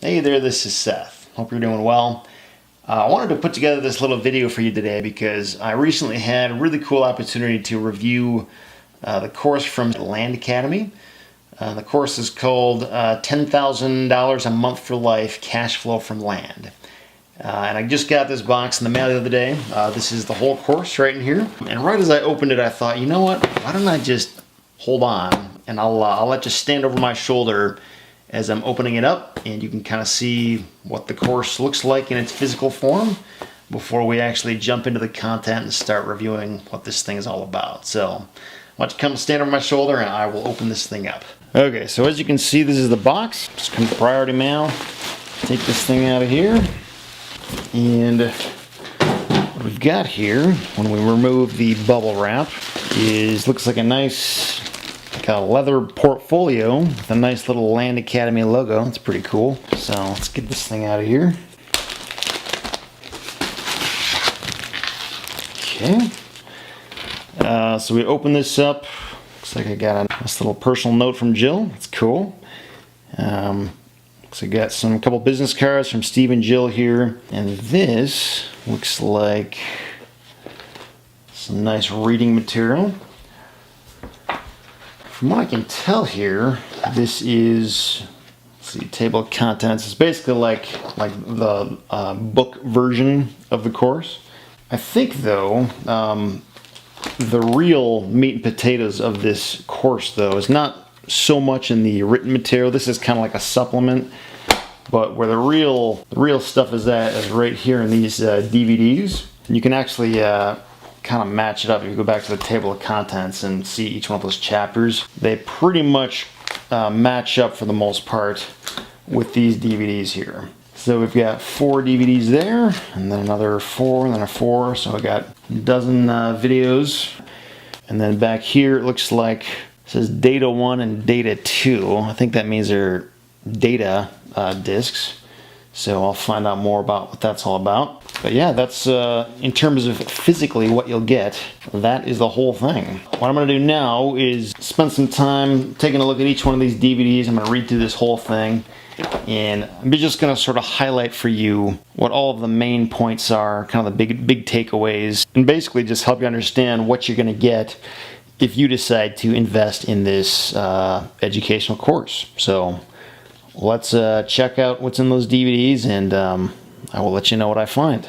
Hey there, this is Seth. Hope you're doing well. I wanted to put together this little video for you today because I recently had a really cool opportunity to review the course from Land Academy. The course is called $10,000 a month for life, cash flow from land. And I just got this box in the mail the other day. This is the whole course right in here. And right as I opened it, I thought, you know what? Why don't I just hold on and I'll let you stand over my shoulder as I'm opening it up, and you can kind of see what the course looks like in its physical form before we actually jump into the content and start reviewing what this thing is all about. So why don't you come stand over my shoulder and I will open this thing up. Okay, so as you can see, this is the box. Just comes priority mail. Take this thing out of here. And what we've got here, when we remove the bubble wrap, looks like a nice leather portfolio with a nice little Land Academy logo. It's pretty cool. So let's get this thing out of here. Okay. So we open this up. Looks like I got a nice little personal note from Jill. That's cool. Looks like I got a couple business cards from Steve and Jill here. And this looks like some nice reading material. From what I can tell here, this is, let's see, table of contents. It's basically like the book version of the course. I think though, the real meat and potatoes of this course though is not so much in the written material. This is kind of like a supplement, but where the real stuff is right here in these DVDs. You can actually kind of match it up. If you go back to the table of contents and see each one of those chapters, they pretty much match up for the most part with these DVDs here. So we've got 4 DVDs there, and then another 4, and then a 4, so I got a dozen videos. And then back here it looks like it says Data 1 and Data 2. I think that means they're data discs. So I'll find out more about what that's all about. But yeah, that's in terms of physically what you'll get, that is the whole thing. What I'm going to do now is spend some time taking a look at each one of these DVDs. I'm going to read through this whole thing, and I'm just going to sort of highlight for you what all of the main points are, kind of the big takeaways, and basically just help you understand what you're going to get if you decide to invest in this educational course. So let's check out what's in those DVDs, and I will let you know what I find.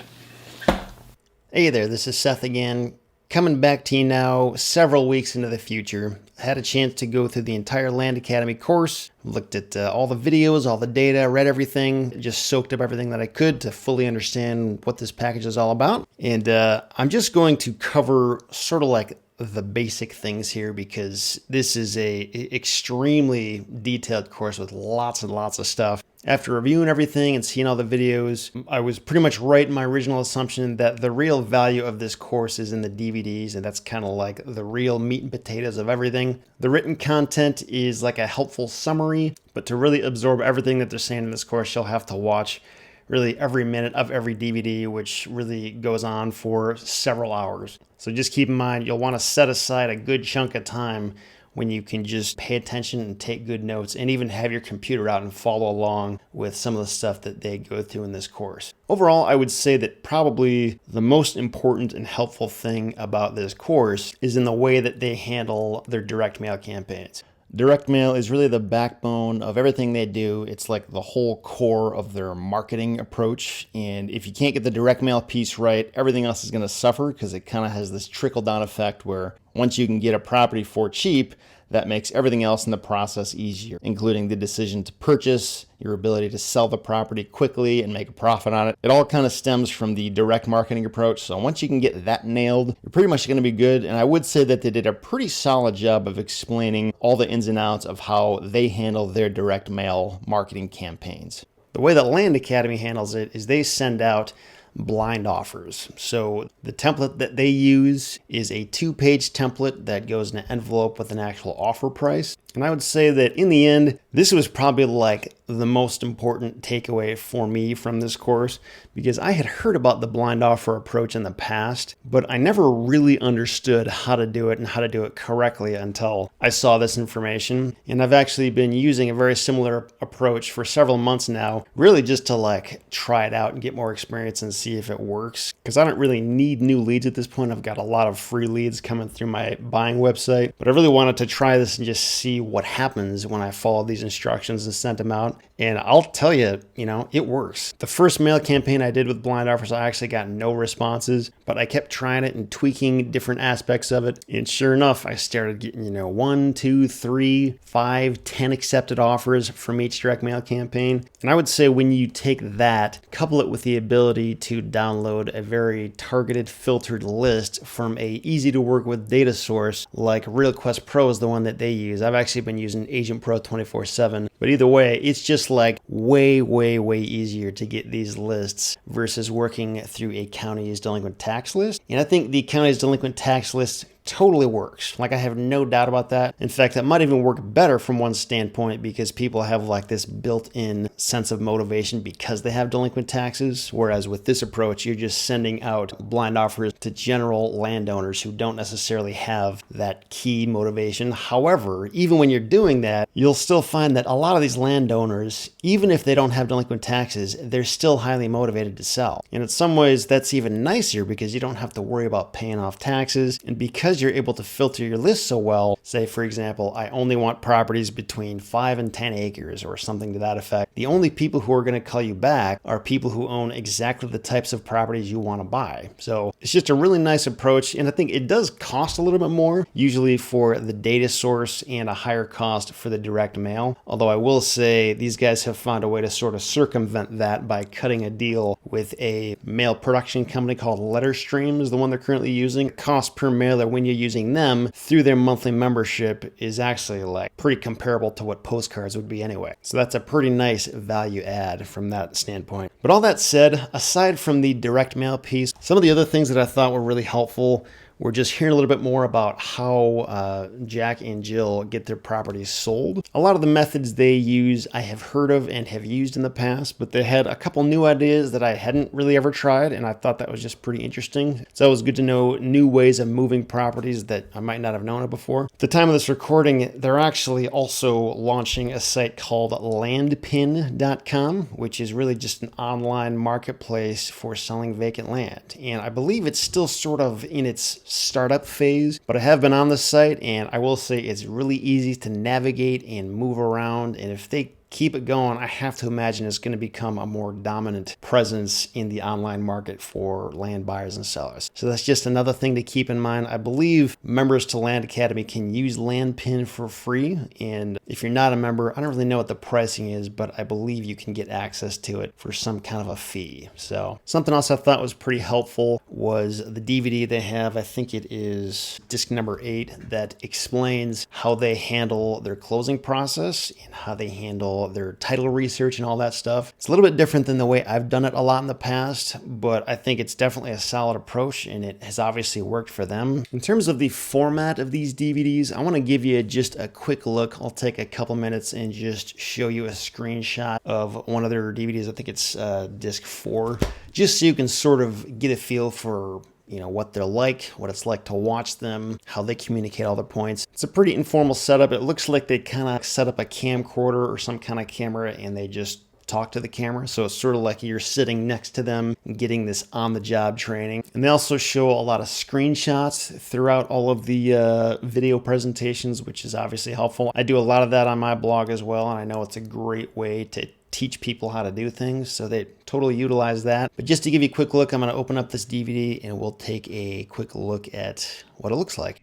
Hey there, this is Seth again, coming back to you now several weeks into the future. I had a chance to go through the entire Land Academy course, looked at all the videos, all the data, read everything, just soaked up everything that I could to fully understand what this package is all about. And I'm just going to cover sort of like the basic things here, because this is a extremely detailed course with lots and lots of stuff. After reviewing everything and seeing all the videos, I was pretty much right in my original assumption that the real value of this course is in the DVDs, and that's kind of like the real meat and potatoes of everything. The written content is like a helpful summary, but to really absorb everything that they're saying in this course, you'll have to watch really every minute of every DVD, which really goes on for several hours. So just keep in mind, you'll want to set aside a good chunk of time when you can just pay attention and take good notes, and even have your computer out and follow along with some of the stuff that they go through in this course. Overall, I would say that probably the most important and helpful thing about this course is in the way that they handle their direct mail campaigns. Direct mail is really the backbone of everything they do. It's like the whole core of their marketing approach. And if you can't get the direct mail piece right, everything else is going to suffer, because it kind of has this trickle-down effect where once you can get a property for cheap, that makes everything else in the process easier, including the decision to purchase, your ability to sell the property quickly and make a profit on it. It all kind of stems from the direct marketing approach. So once you can get that nailed, you're pretty much going to be good. And I would say that they did a pretty solid job of explaining all the ins and outs of how they handle their direct mail marketing campaigns. The way that Land Academy handles it is they send out blind offers. So the template that they use is a 2-page template that goes in an envelope with an actual offer price. And I would say that in the end, This was probably like the most important takeaway for me from this course, because I had heard about the blind offer approach in the past, but I never really understood how to do it and how to do it correctly until I saw this information. And I've actually been using a very similar approach for several months now, really just to like try it out and get more experience and see if it works. Because I don't really need new leads at this point. I've got a lot of free leads coming through my buying website, but I really wanted to try this and just see what happens when I follow these instructions and sent them out. And I'll tell you, it works. The first mail campaign I did with blind offers, I actually got no responses, but I kept trying it and tweaking different aspects of it. And sure enough, I started getting, 1, 2, 3, 5, 10 accepted offers from each direct mail campaign. And I would say when you take that, couple it with the ability to download a very targeted, filtered list from a easy to work with data source like RealQuest Pro is the one that they use. I've actually been using Agent Pro 24/7, but either way, it's just like way, way, way easier to get these lists versus working through a county's delinquent tax list. And I think the county's delinquent tax list totally works. Like, I have no doubt about that. In fact, that might even work better from one standpoint because people have like this built-in sense of motivation because they have delinquent taxes. Whereas with this approach, you're just sending out blind offers to general landowners who don't necessarily have that key motivation. However, even when you're doing that, you'll still find that a lot of these landowners, even if they don't have delinquent taxes, they're still highly motivated to sell. And in some ways, that's even nicer because you don't have to worry about paying off taxes. And because you're able to filter your list so well, say for example, I only want properties between 5 and 10 acres or something to that effect, the only people who are going to call you back are people who own exactly the types of properties you want to buy. So it's just a really nice approach, and I think it does cost a little bit more, usually for the data source and a higher cost for the direct mail. Although I will say these guys have found a way to sort of circumvent that by cutting a deal with a mail production company called Letterstream is the one they're currently using. Cost per mailer when you're using them through their monthly membership is actually like pretty comparable to what postcards would be anyway. So that's a pretty nice value add from that standpoint. But all that said, aside from the direct mail piece, some of the other things that I thought were really helpful we're just hearing a little bit more about how Jack and Jill get their properties sold. A lot of the methods they use I have heard of and have used in the past, but they had a couple new ideas that I hadn't really ever tried, and I thought that was just pretty interesting. It's always good to know new ways of moving properties that I might not have known of before. At the time of this recording, they're actually also launching a site called landpin.com, which is really just an online marketplace for selling vacant land. And I believe it's still sort of in its startup phase, but I have been on the site, and I will say it's really easy to navigate and move around. And if they keep it going, I have to imagine it's going to become a more dominant presence in the online market for land buyers and sellers. So that's just another thing to keep in mind. I believe members to Land Academy can use Landpin for free, and if you're not a member, I don't really know what the pricing is, but I believe you can get access to it for some kind of a fee. So something else I thought was pretty helpful was the DVD they have. I think it is disc number 8 that explains how they handle their closing process and how they handle their title research and all that stuff. It's a little bit different than the way I've done it a lot in the past, but I think it's definitely a solid approach, and it has obviously worked for them. In terms of the format of these DVDs, I want to give you just a quick look. I'll take a couple minutes and just show you a screenshot of one of their DVDs. I think it's disc 4, just so you can sort of get a feel for what they're like, what it's like to watch them, how they communicate all their points. It's a pretty informal setup. It looks like they kind of set up a camcorder or some kind of camera and they just talk to the camera. So it's sort of like you're sitting next to them and getting this on-the-job training. And they also show a lot of screenshots throughout all of the video presentations, which is obviously helpful. I do a lot of that on my blog as well, and I know it's a great way to teach people how to do things, so they totally utilize that. But just to give you a quick look, I'm going to open up this DVD and we'll take a quick look at what it looks like.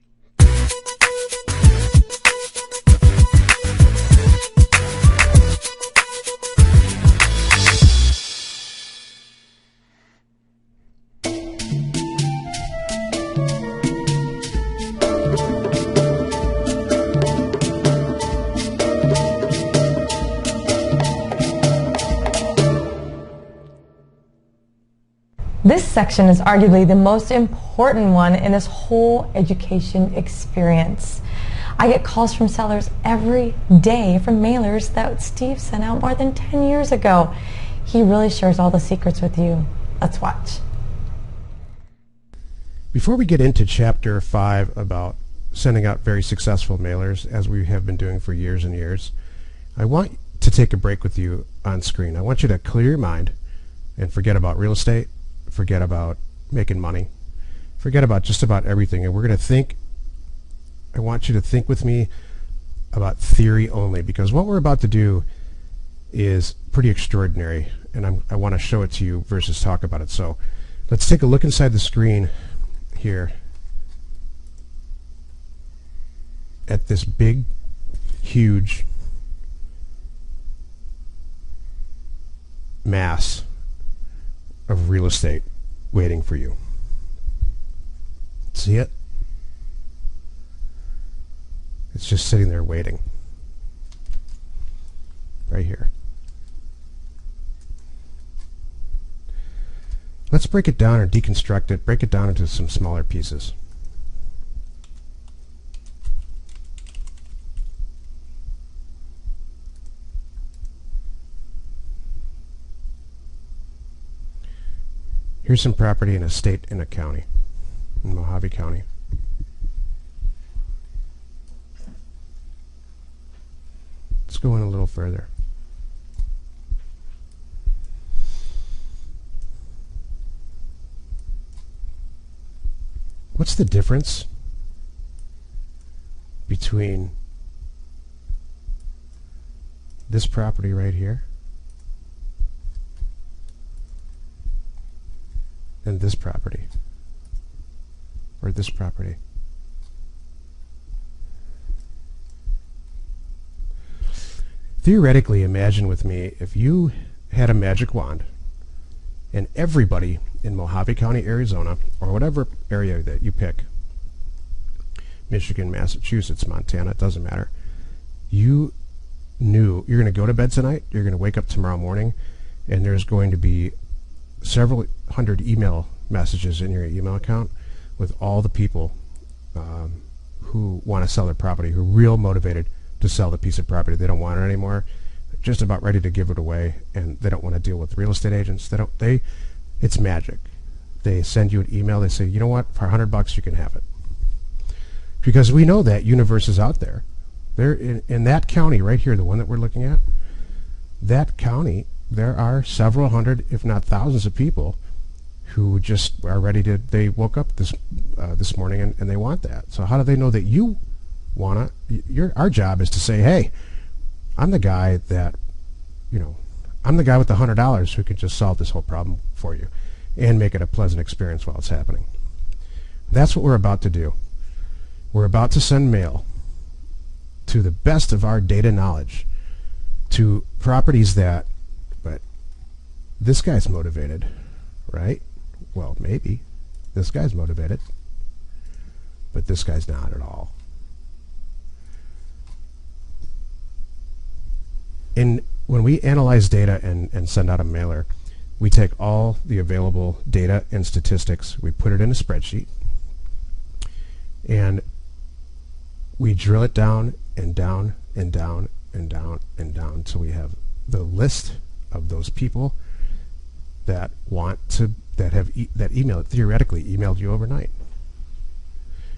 This section is arguably the most important one in this whole education experience. I get calls from sellers every day from mailers that Steve sent out more than 10 years ago. He really shares all the secrets with you. Let's watch. Before we get into Chapter 5 about sending out very successful mailers, as we have been doing for years and years, I want to take a break with you on screen. I want you to clear your mind and forget about real estate, forget about making money, forget about just about everything. And we're going to think, I want you to think with me about theory only, because what we're about to do is pretty extraordinary, and I want to show it to you versus talk about it. So let's take a look inside the screen here at this big, huge mass of real estate waiting for you. See it? It's just sitting there waiting. Right here. Let's break it down or deconstruct it, break it down into some smaller pieces. Here's some property in a state and a county, in Mojave County. Let's go in a little further. What's the difference between this property right here and this property, or this property? Theoretically, imagine with me if you had a magic wand and everybody in Mojave County, Arizona, or whatever area that you pick, Michigan, Massachusetts, Montana, it doesn't matter, you knew you're going to go to bed tonight, you're going to wake up tomorrow morning, and there's going to be several hundred email messages in your email account with all the people who want to sell their property, who are real motivated to sell the piece of property. They don't want it anymore. They're just about ready to give it away, and they don't want to deal with real estate agents. It's magic. They send you an email. They say, you know what, for $100 you can have it. Because we know that universe is out there. There in that county right here, the one that we're looking at, that county, there are several hundred, if not thousands of people who just are ready to, they woke up this morning and they want that. So how do they know that you want to? Our job is to say, hey, I'm the guy that, I'm the guy with the $100 who could just solve this whole problem for you and make it a pleasant experience while it's happening. That's what we're about to do. We're about to send mail to the best of our data knowledge to properties that, but this guy's motivated, right? Well, maybe. This guy's motivated, but this guy's not at all. And when we analyze data and send out a mailer, we take all the available data and statistics, we put it in a spreadsheet, and we drill it down and down and down and down and down until we have the list of those people that want to, that email, theoretically emailed you overnight.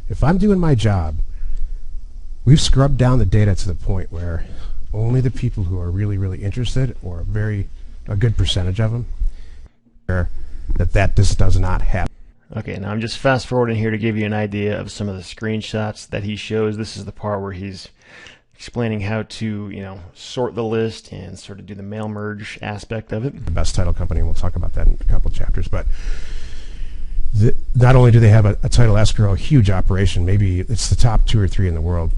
If I'm doing my job, we've scrubbed down the data to the point where only the people who are really, really interested, or a good percentage of them, that just does not happen. Okay, now I'm just fast forwarding here to give you an idea of some of the screenshots that he shows. This is the part where he's explaining how to, sort the list and sort of do the mail merge aspect of it. The best title company, and we'll talk about that in a couple chapters, but not only do they have a title escrow, a huge operation, maybe it's the top 2 or 3 in the world.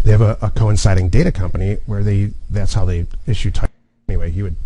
They have a coinciding data company where that's how they issue title. Anyway, he would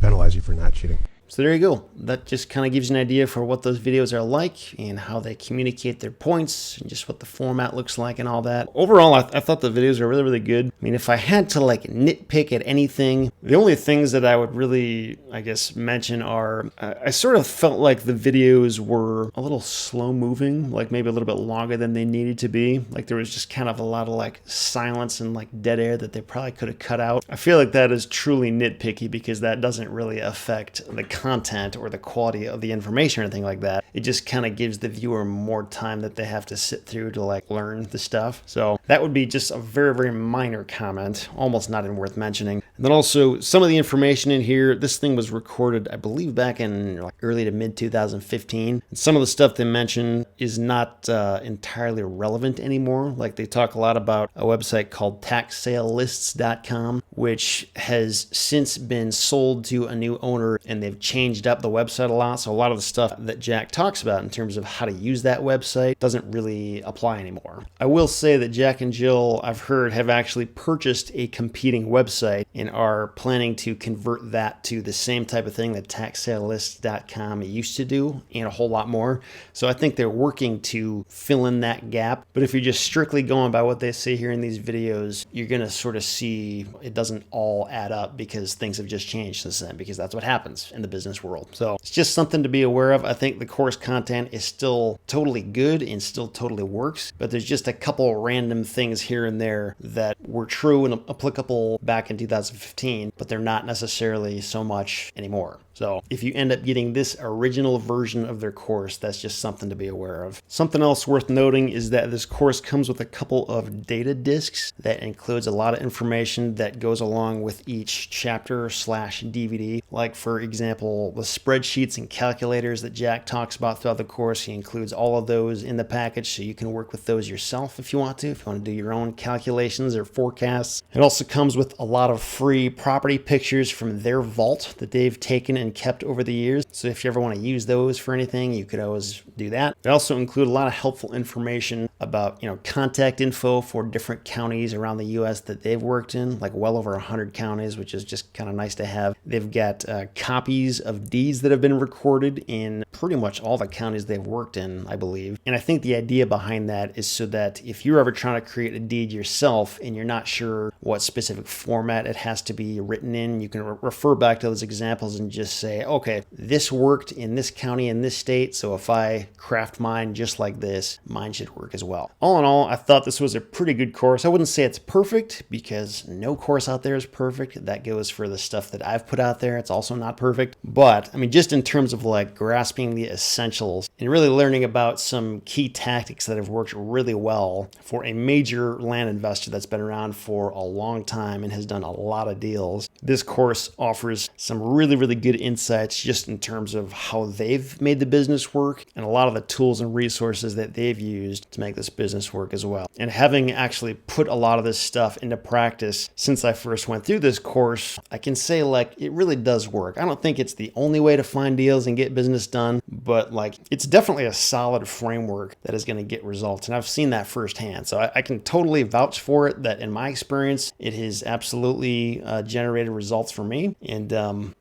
penalize you for not cheating. So there you go. That just kind of gives you an idea for what those videos are like and how they communicate their points and just what the format looks like and all that. Overall, I thought the videos are really, really good. I mean, if I had to like nitpick at anything, the only things that I would really, I guess, mention are I sort of felt like the videos were a little slow moving, like maybe a little bit longer than they needed to be. Like there was just kind of a lot of like silence and like dead air that they probably could have cut out. I feel like that is truly nitpicky because that doesn't really affect the content or the quality of the information or anything like that. It just kind of gives the viewer more time that they have to sit through to like learn the stuff. So that would be just a very, very minor comment, almost not even worth mentioning. And then also some of the information in here, this thing was recorded, I believe, back in like early to mid 2015. And some of the stuff they mention is not entirely relevant anymore. Like they talk a lot about a website called taxsalelists.com, which has since been sold to a new owner, and they've changed up the website a lot. So a lot of the stuff that Jack talks about in terms of how to use that website doesn't really apply anymore. I will say that Jack and Jill, I've heard, have actually purchased a competing website and are planning to convert that to the same type of thing that taxsalelists.com used to do and a whole lot more. So I think they're working to fill in that gap. But if you're just strictly going by what they say here in these videos, you're going to sort of see it doesn't all add up because things have just changed since then, because that's what happens in the business world. So it's just something to be aware of. I think the course content is still totally good and still totally works, but there's just a couple random things here and there that were true and applicable back in 2015, but they're not necessarily so much anymore. So if you end up getting this original version of their course, that's just something to be aware of. Something else worth noting is that this course comes with a couple of data discs that includes a lot of information that goes along with each chapter / DVD. Like for example, the spreadsheets and calculators that Jack talks about throughout the course. He includes all of those in the package, so you can work with those yourself if you want to do your own calculations or forecasts. It also comes with a lot of free property pictures from their vault that they've taken and kept over the years. So if you ever want to use those for anything, you could always do that. They also include a lot of helpful information about, contact info for different counties around the US that they've worked in, like well over 100 counties, which is just kind of nice to have. They've got copies of deeds that have been recorded in pretty much all the counties they've worked in, I believe. And I think the idea behind that is so that if you're ever trying to create a deed yourself and you're not sure what specific format it has to be written in, you can refer back to those examples and just say, okay, this worked in this county in this state, so if I craft mine just like this, mine should work as well. All in all, I thought this was a pretty good course. I wouldn't say it's perfect because no course out there is perfect. That goes for the stuff that I've put out there. It's also not perfect. But I mean, just in terms of like grasping the essentials and really learning about some key tactics that have worked really well for a major land investor that's been around for a long time and has done a lot of deals, this course offers some really, really good insights just in terms of how they've made the business work and a lot of the tools and resources that they've used to make this business work as well. And having actually put a lot of this stuff into practice since I first went through this course, I can say like it really does work. I don't think it's the only way to find deals and get business done, but like it's definitely a solid framework that is going to get results. And I've seen that firsthand. So I can totally vouch for it that in my experience, it has absolutely generated results for me. And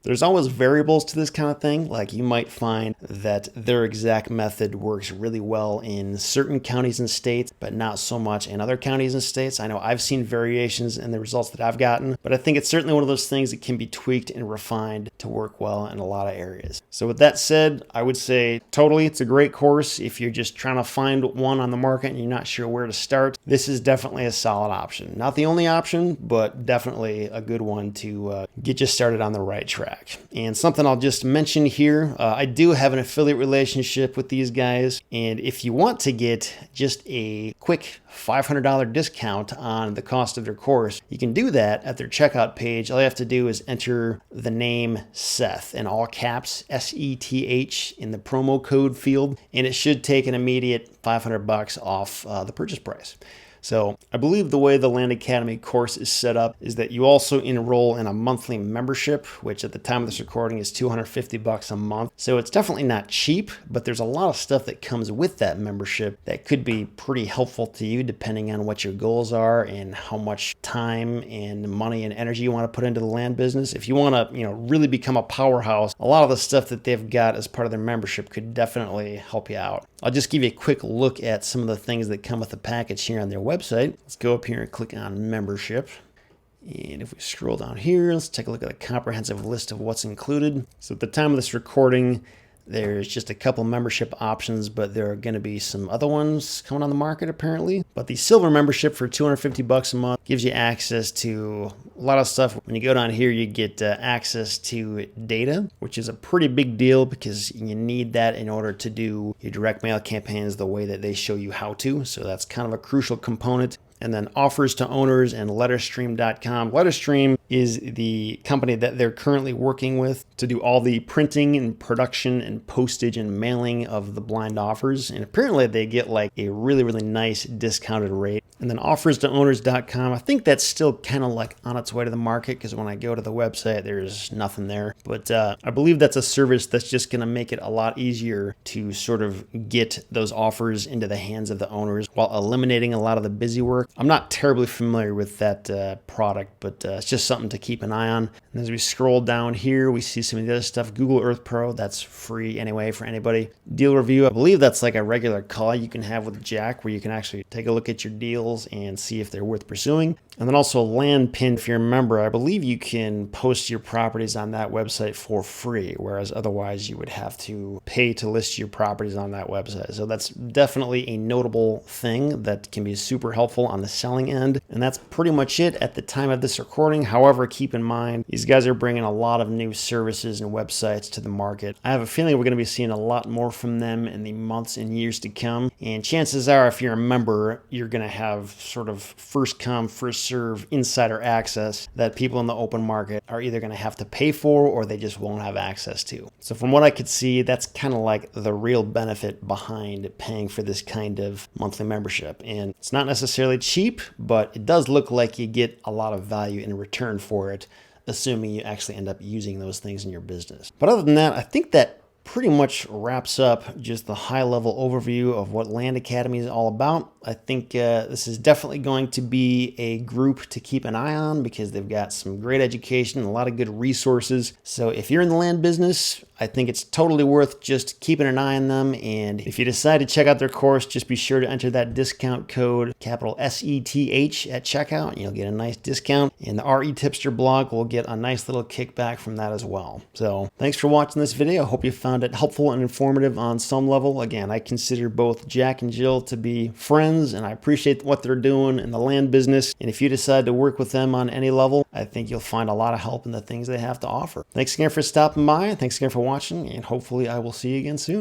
there's always variables to this kind of thing. Like you might find that their exact method works really well in certain counties and states, but not so much in other counties and states. I know I've seen variations in the results that I've gotten, but I think it's certainly one of those things that can be tweaked and refined to work well in a lot of areas. So with that said, I would say totally it's a great course. If you're just trying to find one on the market and you're not sure where to start, this is definitely a solid option. Not the only option, but definitely a good one to get you started on the right track. And something I'll just mention here, I do have an affiliate relationship with these guys, and if you want to get just a quick $500 discount on the cost of their course, you can do that at their checkout page. All you have to do is enter the name Seth in all caps, SETH, in the promo code field, and it should take an immediate $500 off the purchase price. So I believe the way the Land Academy course is set up is that you also enroll in a monthly membership, which at the time of this recording is $250 a month. So it's definitely not cheap, but there's a lot of stuff that comes with that membership that could be pretty helpful to you depending on what your goals are and how much time and money and energy you want to put into the land business. If you want to, really become a powerhouse, a lot of the stuff that they've got as part of their membership could definitely help you out. I'll just give you a quick look at some of the things that come with the package here on their website. Let's go up here and click on membership. And if we scroll down here, let's take a look at a comprehensive list of what's included. So at the time of this recording, there's just a couple membership options, but there are going to be some other ones coming on the market apparently. But the silver membership for $250 a month gives you access to a lot of stuff. When you go down here, you get access to data, which is a pretty big deal because you need that in order to do your direct mail campaigns the way that they show you how to. So that's kind of a crucial component. And then offers to owners and letterstream.com. Letterstream is the company that they're currently working with to do all the printing and production and postage and mailing of the blind offers. And apparently they get like a really, really nice discounted rate. And then offers to owners.com, I think that's still kind of like on its way to the market because when I go to the website, there's nothing there. But I believe that's a service that's just going to make it a lot easier to sort of get those offers into the hands of the owners while eliminating a lot of the busy work. I'm not terribly familiar with that product, but it's just something to keep an eye on. And as we scroll down here, we see some of the other stuff. Google Earth Pro, that's free anyway for anybody. Deal review, I believe that's like a regular call you can have with Jack where you can actually take a look at your deals and see if they're worth pursuing. And then also land pin, if you're a member, I believe you can post your properties on that website for free, whereas otherwise you would have to pay to list your properties on that website. So that's definitely a notable thing that can be super helpful on the selling end. And that's pretty much it at the time of this recording. However, keep in mind, these guys are bringing a lot of new services and websites to the market. I have a feeling we're going to be seeing a lot more from them in the months and years to come. And chances are, if you're a member, you're going to have sort of first come, first serve insider access that people in the open market are either going to have to pay for or they just won't have access to. So from what I could see, that's kind of like the real benefit behind paying for this kind of monthly membership. And it's not necessarily cheap, but it does look like you get a lot of value in return for it, assuming you actually end up using those things in your business. But other than that, I think that pretty much wraps up just the high-level overview of what Land Academy is all about. I think this is definitely going to be a group to keep an eye on because they've got some great education and a lot of good resources. So if you're in the land business, I think it's totally worth just keeping an eye on them. And if you decide to check out their course, just be sure to enter that discount code, capital SETH at checkout, and you'll get a nice discount. And the REtipster blog will get a nice little kickback from that as well. So thanks for watching this video. I hope you found it helpful and informative on some level. Again, I consider both Jack and Jill to be friends, and I appreciate what they're doing in the land business. And if you decide to work with them on any level, I think you'll find a lot of help in the things they have to offer. Thanks again for stopping by. Thanks again for watching, and hopefully I will see you again soon.